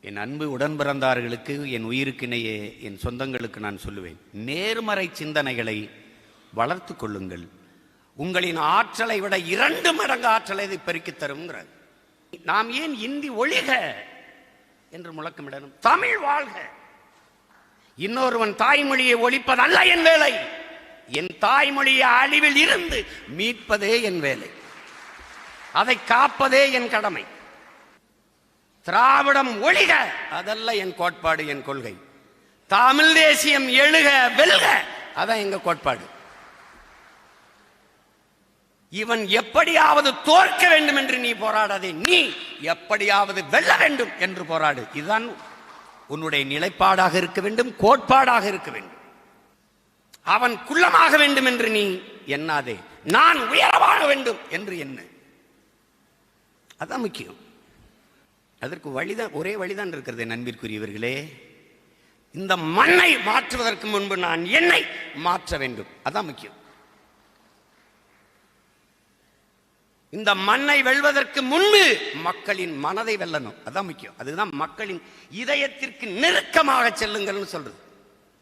என் அன்பு உடன் பிறந்தார்களுக்கு, என் உயிருக்கிணையே என் சொந்தங்களுக்கு நான் சொல்லுவேன், நேர்மறை சிந்தனைகளை வளர்த்து கொள்ளுங்கள். உங்களின் ஆற்றலை விட 2 மடங்கு ஆற்றலை இதை பெருக்கித் தருங்கிறார். நாம் ஏன் இந்தி ஒழிக என்று முழக்கமிடணும்? தமிழ் வாழ்க. இன்னொருவன் தாய்மொழியை ஒழிப்பதல்ல என் வேலை, என் தாய்மொழியை அழிவில் இருந்து மீட்பதே என் வேலை, அதை காப்பதே என் கடமை. திராவிடம் ஒழிக அதல்ல என் கோட்பாடு, என் கொள்கை. தமிழ் தேசியம் எழுக வெல்க அதான் எங்க கோட்பாடு. இவன் எப்படியாவது தோற்க வேண்டும் என்று நீ போராடாதே, நீ எப்படியாவது வெல்ல வேண்டும் என்று போராடு. இதுதான் உன்னுடைய நிலைப்பாடாக இருக்க வேண்டும், கோட்பாடாக இருக்க வேண்டும். அவன் குள்ளமாக வேண்டும் என்று நீ எண்ணாதே, நான் உயரமாக வேண்டும் என்று எண்ணு. அதான் முக்கியம். அதற்கு வழிதான், ஒரே வழிதான் இருக்கிறது. நண்பிற்குரியவர்களே, இந்த மண்ணை மாற்றுவதற்கு முன்பு நான் என்னை மாற்ற வேண்டும். அதான் முக்கியம். இந்த மண்ணை வெல்வதற்கு முன்பு மக்களின் மனதை வெல்லணும். அதான் முக்கியம். அதுதான் மக்களின் இதயத்திற்கு நெருக்கமாக செல்லுங்கள்னு சொல்றது.